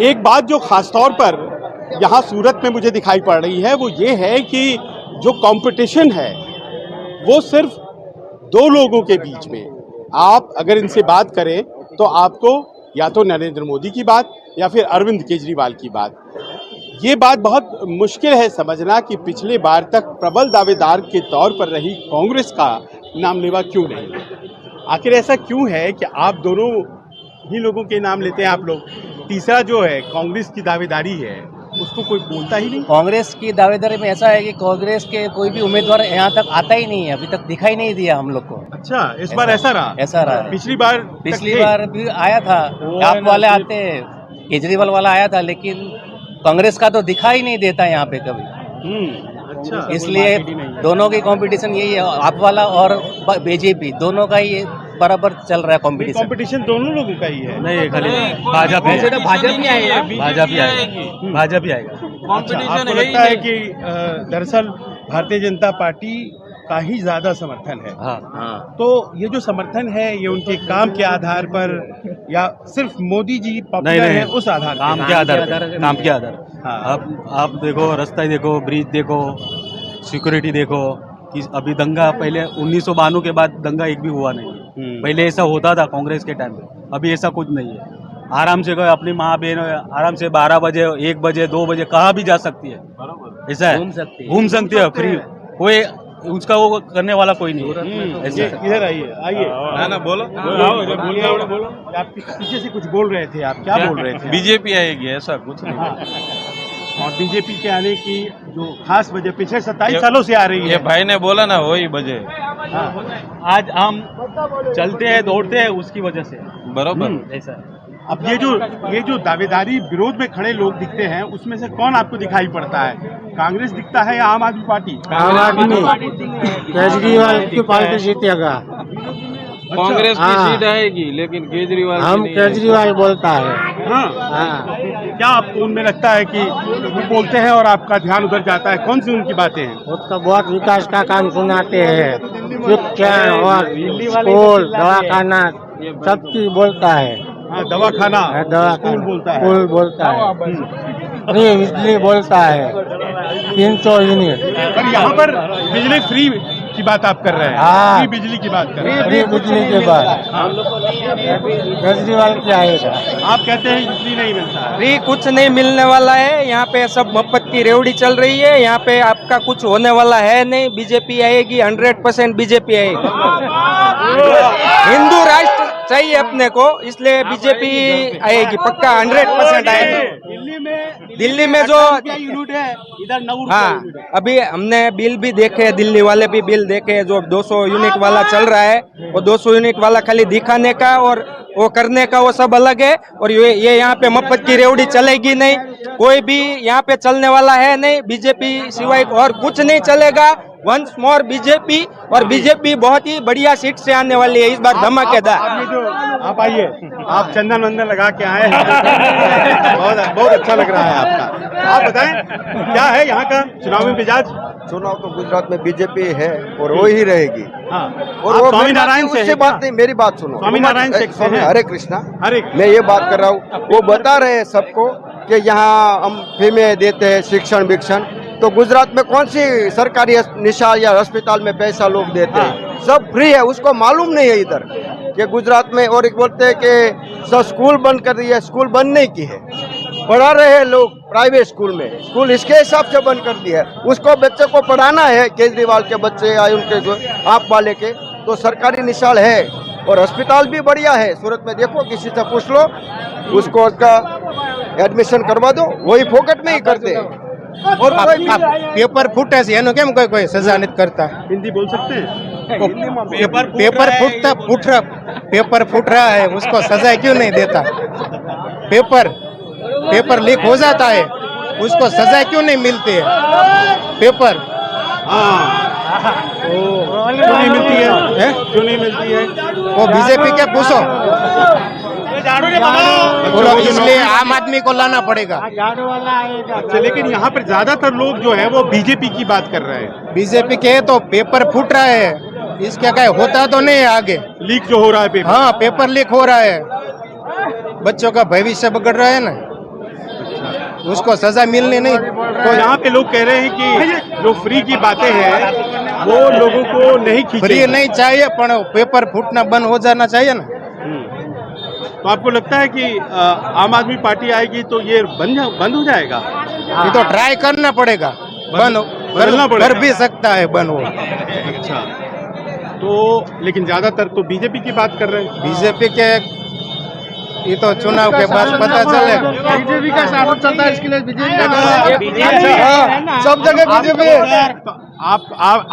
एक बात जो खास तौर पर यहाँ सूरत में मुझे दिखाई पड़ रही है वो ये है कि जो कंपटीशन है वो सिर्फ दो लोगों के बीच में। आप अगर इनसे बात करें तो आपको या तो नरेंद्र मोदी की बात या फिर अरविंद केजरीवाल की बात। ये बात बहुत मुश्किल है समझना कि पिछले बार तक प्रबल दावेदार के तौर पर रही कांग्रेस का नाम लेवा क्यों नहीं। आखिर ऐसा क्यों है कि आप दोनों ही लोगों के नाम लेते हैं आप लोग। तीसरा जो है कांग्रेस की दावेदारी है उसको कोई बोलता ही नहीं। कांग्रेस की दावेदारी में ऐसा है कि कांग्रेस के कोई भी उम्मीदवार यहाँ तक आता ही नहीं है, अभी तक दिखाई नहीं दिया हम लोग को। अच्छा, इस बार ऐसा रहा है। पिछली बार भी आया था, आप वाले आते, केजरीवाल वाला आया था, लेकिन कांग्रेस का तो दिखाई नहीं देता यहाँ पे कभी। अच्छा, इसलिए दोनों की कंपटीशन यही है, आप वाला और बीजेपी दोनों का ही बराबर चल रहा है कंपटीशन। कंपटीशन दोनों लोगों का ही है। नहीं, खाली भाजपा ही आएगा। आपको लगता है कि दरअसल भारतीय जनता पार्टी का ही ज्यादा समर्थन है। हाँ। तो ये जो समर्थन है ये उनके काम के आधार पर या सिर्फ मोदी जी पॉपुलर है उस आधार पर? काम के आधार। हाँ। आप देखो, रास्ता ही देखो, ब्रिज देखो, सिक्योरिटी देखो कि अभी दंगा पहले 1992 के बाद दंगा एक भी हुआ नहीं। पहले ऐसा होता था कांग्रेस के टाइम पे, अभी ऐसा कुछ नहीं है। आराम से गए, अपनी माँ बहन आराम से 12 बजे 1 बजे 2 बजे कहाँ भी जा सकती है। ऐसा है, घूम सकती है फ्री, कोई उसका वो करने वाला कोई नहीं। ऐसा इधर आइए ना बोलो। आप पीछे से कुछ बोल रहे थे, आप क्या बोल रहे थे? बीजेपी आएगी, ऐसा कुछ नहीं। और बीजेपी के आने की जो खास वजह पिछले 27 सालों से आ रही है। ये भाई ने बोला ना, वही वजह। आज हम चलते हैं दौड़ते हैं उसकी वजह से, बरोबर ऐसा है। अब ये जो दावेदारी विरोध में खड़े लोग दिखते हैं उसमें से कौन आपको दिखाई पड़ता है? कांग्रेस दिखता है या आम आदमी पार्टी? आम आदमी, केजरीवाल की पार्टी जीतेगा। कांग्रेस की सीट आएगी, लेकिन केजरीवाल हम केजरीवाल बोलता है। हाँ। क्या आपको उनमें लगता है कि वो बोलते हैं और आपका ध्यान उधर जाता है? कौन सी उनकी बातें हैं? उसका बहुत विकास का काम सुनाते हैं, शिक्षा और स्कूल दवाखाना सबकी बोलता है। हाँ, दवाखाना स्कूल बोलता है, स्कूल बोलता है, फ्री बिजली बोलता है, 300 यूनिट। पर यहाँ पर बिजली फ्री की बात आप कर रहे हैं? हाँ। फ्री बिजली की बात कर रहे हैं? फ्री बिजली के बाद केजरीवाल क्या आएगा? आप कहते हैं फ्री नहीं मिलता है। फ्री कुछ नहीं मिलने वाला है, यहाँ पे सब मफ्फत की रेवड़ी चल रही है। यहाँ पे आपका कुछ होने वाला है नहीं। बीजेपी आएगी, 100% बीजेपी आएगी। हिंदू राष्ट्र चाहिए अपने को, इसलिए बीजेपी आएगी, पक्का 100% आएगी। दिल्ली में जो यूनिट है इधर 9 हाँ, अभी हमने बिल भी देखे, दिल्ली वाले भी बिल देखे, जो 200 यूनिट वाला चल रहा है, वो 200 यूनिट वाला खाली दिखाने का और वो करने का वो सब अलग है। और ये यहाँ पे मफ्फत की रेवड़ी चलेगी नहीं, कोई भी यहाँ पे चलने वाला है नहीं। बीजेपी सिवाय और कुछ नहीं चलेगा। वंस मोर बीजेपी, और बीजेपी बहुत ही बढ़िया सीट से आने वाली है इस बार, धमाकेदार। आप आइए, आप चंदन वंदन लगा के आए हैं। बहुत अच्छा लग रहा है आपका। आप बताएं क्या है यहाँ का चुनावी मिजाज? चुनाव तो गुजरात में बीजेपी है और वो ही रहेगी। हाँ। और वो स्वामी नारायण से बात नहीं, मेरी बात सुनो। स्वामी नारायण से हरे कृष्णा, हरे। मैं ये बात कर रहा हूँ, वो बता रहे हैं सबको कि यहाँ हम फ्री में देते हैं शिक्षण विक्षण। तो गुजरात में कौन सी सरकारी निशान या अस्पताल में पैसा लोग देते हैं? सब फ्री है, उसको मालूम नहीं है इधर कि गुजरात में। और एक बोलते हैं कि सब स्कूल बंद कर दिया, स्कूल बंद नहीं की है, पढ़ा रहे हैं लोग प्राइवेट स्कूल में। स्कूल इसके हिसाब से बंद कर दिया है, उसको बच्चे को पढ़ाना है, केजरीवाल के बच्चे या उनके जो आप वाले के, तो सरकारी निशान है। और अस्पताल भी बढ़िया है सूरत में, देखो किसी से पूछ लो, उसको उसका एडमिशन करवा दो, वही फोकट में ही करते हैं। और पेपर फूटे से केम कोई सजा नहीं करता? हिंदी बोल सकते हैं? पेपर फूट रहा है, उसको सजा क्यों नहीं देता? पेपर लीक हो जाता है, उसको सजा क्यों नहीं मिलती है? पेपर क्यों नहीं मिलती है? क्यों नहीं मिलती है? वो बीजेपी के पूछो, इसलिए आम आदमी को लाना पड़ेगा। अच्छा, लेकिन यहाँ पर ज्यादातर लोग जो है वो बीजेपी की बात कर रहे हैं। बीजेपी के तो पेपर फूट रहा है, इसका क्या होता तो नहीं है आगे। लीक जो हो रहा है पेपर? हाँ, पेपर लीक हो रहा है, बच्चों का भविष्य बिगड़ रहा है ना। उसको सजा मिलनी नहीं। तो यहाँ पे लोग कह रहे हैं कि जो फ्री की बातें हैं वो लोगों को नहीं खींचे। फ्री नहीं चाहिए, पर पेपर फूटना बंद हो जाना चाहिए ना। तो आपको लगता है कि आम आदमी पार्टी आएगी तो ये बंद हो जाएगा? ये तो ट्राई करना पड़ेगा, बदलना पड़ेगा। कर भी सकता है बंद हो। अच्छा, तो लेकिन ज्यादातर तो बीजेपी की बात कर रहे हैं। बीजेपी के ये तो चुनाव के बाद पता चलेगा। बीजेपी का शासन चलता है, इसके लिए बीजेपी सब जगह बीजेपी है।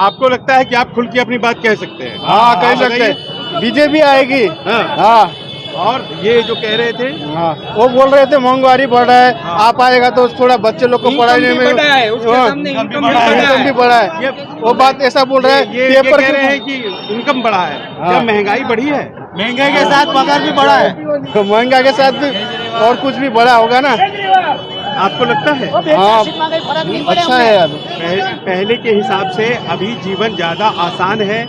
आपको लगता है कि आप खुल के अपनी बात कह सकते हैं? हाँ, कह सकते हैं, बीजेपी आएगी। हाँ, और ये जो कह रहे थे, हाँ, वो बोल रहे थे महंगाई बढ़ रहा है, आप आएगा तो थोड़ा बच्चे लोग को पढ़ाने में इनकम भी बढ़ा है, वो बात ऐसा बोल रहा है। ये कह रहे हैं कि इनकम बढ़ा है। क्या महंगाई बढ़ी है? महंगाई के साथ पगार भी बढ़ा है, तो महंगाई के साथ भी और कुछ भी बढ़ा होगा ना। आपको लगता है? हाँ, अच्छा है यार। पहले के हिसाब से अभी जीवन ज्यादा आसान है,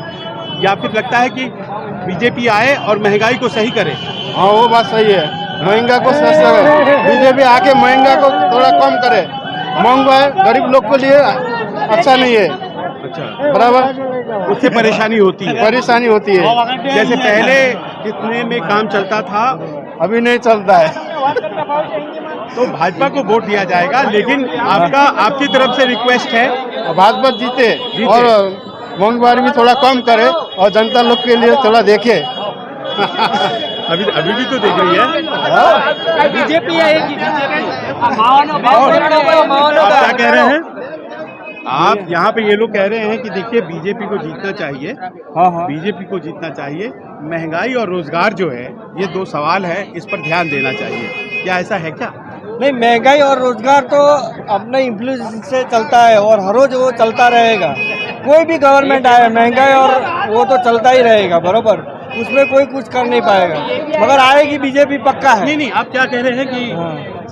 या फिर लगता है कि बीजेपी आए और महंगाई को सही करे? हाँ, वो बात सही है, महंगा को सस्ता करे, बीजेपी आके महंगा को थोड़ा कम करे। महंगा है, गरीब लोग के लिए अच्छा नहीं है। अच्छा, बराबर, उससे परेशानी होती है। परेशानी होती है। जैसे पहले जितने में काम चलता था अभी नहीं चलता है। तो भाजपा को वोट दिया जाएगा, लेकिन आपकी तरफ से रिक्वेस्ट है भाजपा जीते और महंगाई भी थोड़ा कम करे और जनता लोग के लिए थोड़ा देखे। अभी भी तो देख रही है बीजेपी आएगी। आप क्या कह रहे हैं? आप यहाँ पे ये लोग कह रहे हैं कि देखिए बीजेपी को जीतना चाहिए। बीजेपी को जीतना चाहिए। महंगाई और रोजगार जो है ये दो सवाल है, इस पर ध्यान देना चाहिए। क्या ऐसा है क्या? नहीं, महंगाई और रोजगार तो अपने इन्फ्लुएंस से चलता है और हर रोज वो चलता रहेगा। कोई भी गवर्नमेंट आए, महंगाई और वो तो चलता ही रहेगा, बरोबर, उसमें कोई कुछ कर नहीं पाएगा, मगर आएगी बीजेपी पक्का है। नहीं, आप क्या कह रहे हैं कि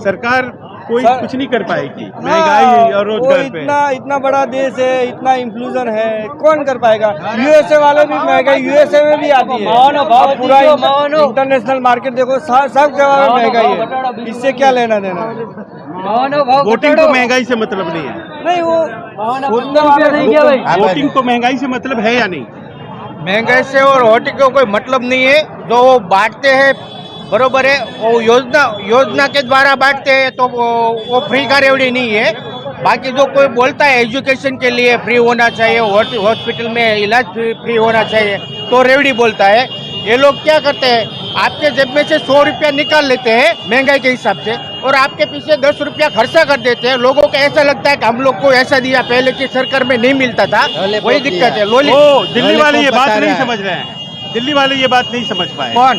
सरकार कोई कुछ नहीं कर पाएगी महंगाई और रोजगार पे? इतना बड़ा देश है, इतना इन्फ्लूजन है, कौन कर पाएगा? यूएसए वाले भी महंगाई यूएसए में भी आती है। आप पूरा इंटरनेशनल मार्केट देखो, सब जगह महंगाई है, इससे क्या लेना देना? वोटिंग तो महंगाई से मतलब नहीं है। नहीं, वो वोटिंग तो महंगाई से मतलब है या नहीं? महंगाई से और वोटिंग का कोई मतलब नहीं है। जो वो बांटते हैं बरोबर है, वो योजना के द्वारा बांटते हैं, तो वो फ्री का रेवड़ी नहीं है। बाकी जो कोई बोलता है एजुकेशन के लिए फ्री होना चाहिए, हॉस्पिटल में इलाज फ्री होना चाहिए, तो रेवड़ी बोलता है। ये लोग क्या करते हैं, आपके जेब में से 100 रुपया निकाल लेते हैं महंगाई के हिसाब से और आपके पीछे 10 रुपया खर्चा कर देते हैं। लोगों को ऐसा लगता है कि हम लोग को ऐसा दिया, पहले की सरकार में नहीं मिलता था, वही दिक्कत है। दिल्ली वाले ये बात नहीं समझ रहे हैं। दिल्ली वाले ये बात नहीं समझ पाए। कौन?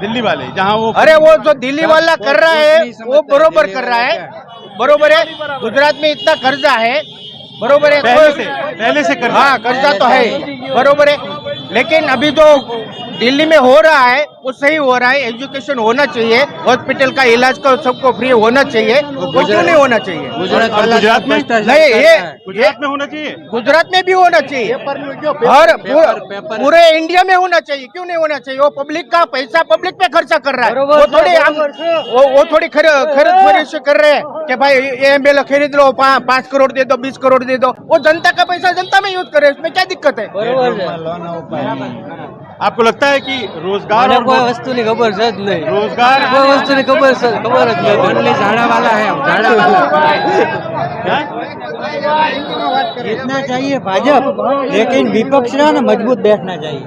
दिल्ली वाले, जहाँ वो अरे वो जो दिल्ली वाला कर रहा है वो बरोबर कर रहा है, बरोबर है। गुजरात में इतना कर्जा है, बरोबर है, पहले से कर्जा। हाँ, कर्जा तो है, बरोबर है। लेकिन अभी जो दिल्ली में हो रहा है वो सही हो रहा है। एजुकेशन होना चाहिए, हॉस्पिटल का इलाज का सबको फ्री होना चाहिए, वो क्यों नहीं होना चाहिए? गुजरात में नहीं, गुजरात में होना चाहिए, गुजरात में भी होना चाहिए, और पूरे इंडिया में होना चाहिए। क्यों नहीं होना चाहिए? वो पब्लिक का पैसा पब्लिक पे खर्चा कर रहा है। वो थोड़ी खरीद फरोख्त कर रहे हैं कि भाई ये एमएलए खरीद लो, 5 करोड़ दे दो, 20 करोड़ दे दो। वो जनता का पैसा जनता में यूज करे, उसमें क्या दिक्कत है? आपको लगता है कि रोजगार और कोई वस्तु नहीं खबर है नहीं, रोजगार कोई वस्तु नहीं खबर है झाड़ा वाला है, झाड़ा वाला जीतना चाहिए भाजपा, लेकिन विपक्ष ना मजबूत बैठना चाहिए।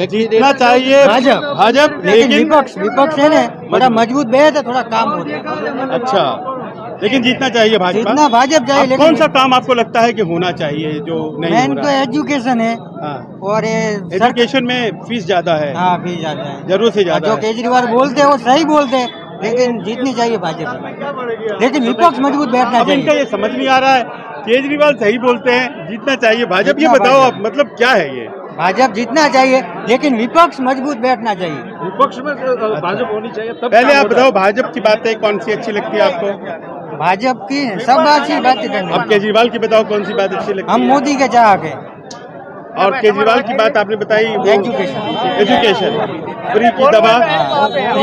जीतना चाहिए भाजपा, लेकिन विपक्ष है ना, थोड़ा मजबूत बैठे तो थोड़ा काम होता है। अच्छा, लेकिन जीतना चाहिए भाजपा। जितना भाजपा जाए, लेकिन कौन सा काम आपको लगता है कि होना चाहिए जो नहीं हो मेन तो रहा है? एजुकेशन है, और एजुकेशन में फीस ज्यादा है। हाँ, फीस ज्यादा है, जरूर से ज्यादा जो है। केजरीवाल बोलते हैं वो सही बोलते हैं, लेकिन जीतनी चाहिए भाजपा, लेकिन विपक्ष मजबूत बैठना अब इनका चाहिए। ये समझ नहीं आ रहा है, केजरीवाल सही बोलते हैं, जीतना चाहिए भाजपा। ये बताओ आप, मतलब क्या है ये? भाजपा जीतना चाहिए, लेकिन विपक्ष मजबूत बैठना चाहिए। विपक्ष में भाजपा होनी चाहिए। पहले आप बताओ, भाजपा की बातें कौन सी अच्छी लगती है आपको? भाजपा की सब अच्छी बातें करनी। अब केजरीवाल की बताओ, कौन सी बात अच्छी लगती है? हम मोदी के चाह के। और केजरीवाल की बात आपने बताई, एजुकेशन, फ्री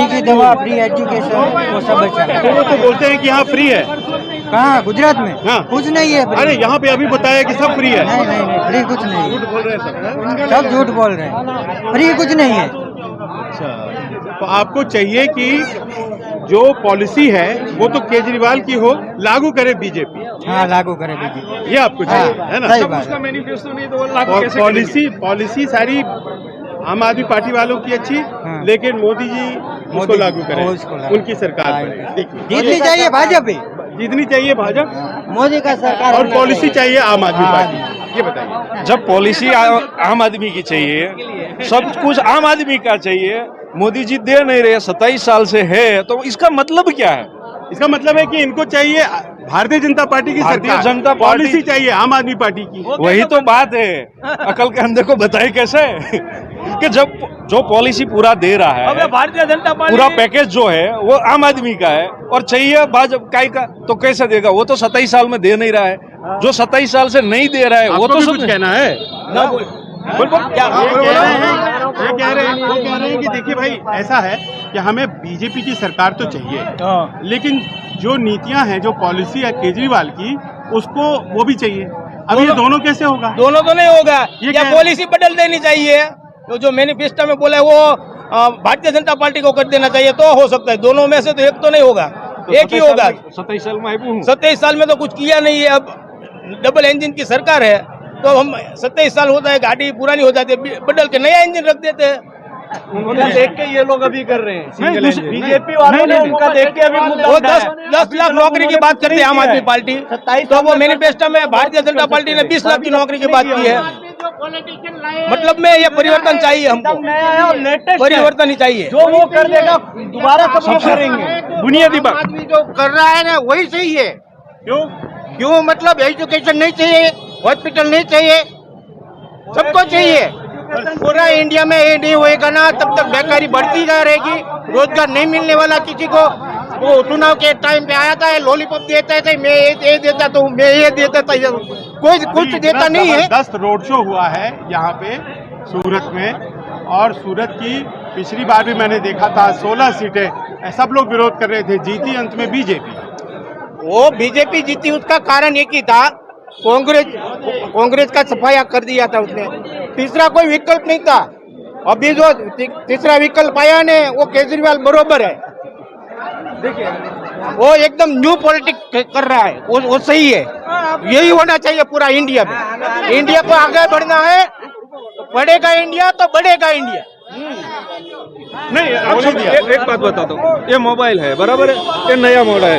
की दवा, फ्री एजुकेशन, वो सब अच्छा है। तो वो तो बोलते हैं कि यहाँ फ्री है। कहाँ गुजरात में? हाँ, कुछ नहीं है free। अरे यहाँ पे अभी बताया कि सब फ्री है। नहीं फ्री कुछ नहीं है, बोल रहे हैं सब झूठ बोल रहे हैं, फ्री कुछ नहीं है। अच्छा, तो आपको चाहिए कि जो पॉलिसी है वो तो केजरीवाल की हो, लागू करे बीजेपी। हाँ लागू करे बीजेपी, ये आपको चाहिए, है ना? सही बात है। मैनिफेस्टो नहीं तो वो लागू और कैसे पॉलिसी सारी आम आदमी पार्टी वालों की अच्छी, लेकिन मोदी जी उसको लागू करें, उनकी सरकार बने। देखिए, जीतनी चाहिए भाजपा, जीतनी चाहिए भाजपा, मोदी का सरकार, और पॉलिसी चाहिए आम आदमी पार्टी। ये बताइए। जब पॉलिसी आम आदमी की चाहिए, सब कुछ आम आदमी का चाहिए, मोदी जी दे नहीं रहे, 27 साल से है, तो इसका मतलब क्या है? इसका मतलब है कि इनको चाहिए भारतीय जनता पार्टी की भारतीय सरकार, जनता पार्टी- पॉलिसी चाहिए आम आदमी पार्टी की। वही तो बात है। अकल के अंधे को बताए कैसे कि जब जो पॉलिसी पूरा दे रहा है, भारतीय जनता पूरा पैकेज जो है वो आम आदमी का है, और चाहिए भाजपा का, तो कैसे देगा? वो तो 27 साल में दे नहीं रहा है, जो 27 साल से नहीं दे रहा है वो तो कुछ कहना है। वो कह रहे हैं कि देखिए भाई, ऐसा है कि हमें बीजेपी की सरकार तो चाहिए, लेकिन जो नीतियां हैं, जो पॉलिसी है केजरीवाल की, उसको वो भी चाहिए। अब ये दोनों कैसे होगा? दोनों तो नहीं होगा, ये या पॉलिसी बदल देनी चाहिए, तो जो मैनिफेस्टो में बोला है वो भारतीय जनता पार्टी को कर देना चाहिए, तो हो सकता है। दोनों में से तो एक तो नहीं होगा, एक ही होगा। 27 साल में 27 साल में तो कुछ किया नहीं है। अब डबल इंजन की सरकार है, तो हम 27 साल होता है, गाड़ी पुरानी हो जाती है, बदल के नया इंजन रख देते हैं। उन्होंने देख के ये लोग अभी कर रहे हैं, बीजेपी वालों ने उनका देख के अभी वो 10 लाख नौकरी की बात करते हैं आम आदमी पार्टी, तो वो मैनिफेस्टो में भारतीय जनता पार्टी ने 20 लाख की नौकरी की बात की है। मतलब में ये परिवर्तन चाहिए हमको, परिवर्तन ही चाहिए। जो वो कर देगा दोबारा सब वो करेंगे। बुनियादी बात। आदमी जो कर रहा है ना वही सही है। क्यों मतलब एजुकेशन नहीं चाहिए, हॉस्पिटल नहीं चाहिए, सबको चाहिए। पूरा इंडिया में ये नहीं होएगा ना, तब तक बेकारी बढ़ती जा रहेगी, रोजगार नहीं मिलने वाला किसी को। वो चुनाव के टाइम पे आया था, लॉलीपॉप देता था, मैं ये देता था, मैं ये देता था, कोई कुछ देता नहीं है। 10 रोड शो हुआ है यहाँ पे सूरत में, और सूरत की पिछली बार भी मैंने देखा था 16 सीटें सब लोग विरोध कर रहे थे, जीती अंत में बीजेपी। वो बीजेपी जीती, उसका कारण एक ही था, कांग्रेस का सफाया कर दिया था उसने, तीसरा कोई विकल्प नहीं था। अभी जो तीसरा विकल्प आया ने वो केजरीवाल बरोबर है, वो एकदम न्यू पॉलिटिक्स कर रहा है, वो सही है। यही होना चाहिए पूरा इंडिया में। इंडिया को आगे बढ़ना है, बढ़ेगा इंडिया तो बढ़ेगा इंडिया। नहीं, आप एक बात बता दो, ये मोबाइल है बराबर है, ये नया मॉडल है,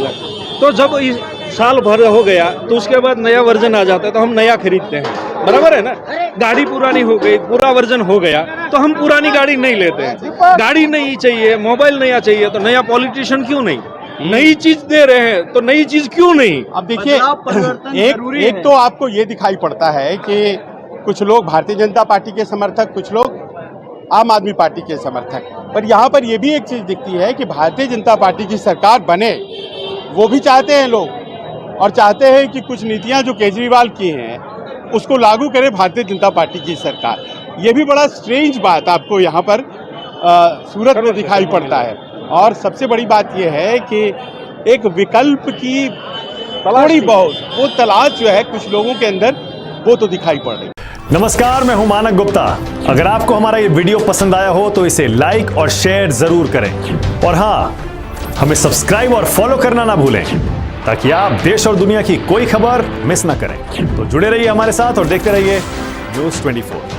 तो जब इस साल भर हो गया तो उसके बाद नया वर्जन आ जाता है, तो हम नया खरीदते हैं, बराबर है ना? गाड़ी पुरानी हो गई, पूरा वर्जन हो गया, तो हम पुरानी गाड़ी नहीं लेते हैं। गाड़ी नहीं चाहिए, मोबाइल नया चाहिए, तो नया पॉलिटिशियन क्यों नहीं? नई चीज दे रहे हैं तो नई चीज क्यों नहीं? अब देखिए, एक तो आपको ये दिखाई पड़ता है कि कुछ लोग भारतीय जनता पार्टी के समर्थक, कुछ लोग आम आदमी पार्टी के समर्थक, पर यहाँ पर यह भी एक चीज दिखती है कि भारतीय जनता पार्टी की सरकार बने, वो भी चाहते हैं लोग, और चाहते हैं कि कुछ नीतियां जो केजरीवाल की हैं उसको लागू करे भारतीय जनता पार्टी की सरकार। ये भी बड़ा स्ट्रेंज बात आपको यहाँ पर सूरत में दिखाई पड़ता है। और सबसे बड़ी बात यह है कि एक विकल्प की थोड़ी बहुत वो तलाश जो है कुछ लोगों के अंदर, वो तो दिखाई पड़ रही है। नमस्कार, मैं हूं मानक गुप्ता। अगर आपको हमारा ये वीडियो पसंद आया हो तो इसे लाइक और शेयर जरूर करें, और हाँ, हमें सब्सक्राइब और फॉलो करना ना भूलें, ताकि आप देश और दुनिया की कोई खबर मिस ना करें। तो जुड़े रहिए हमारे साथ और देखते रहिए News 24।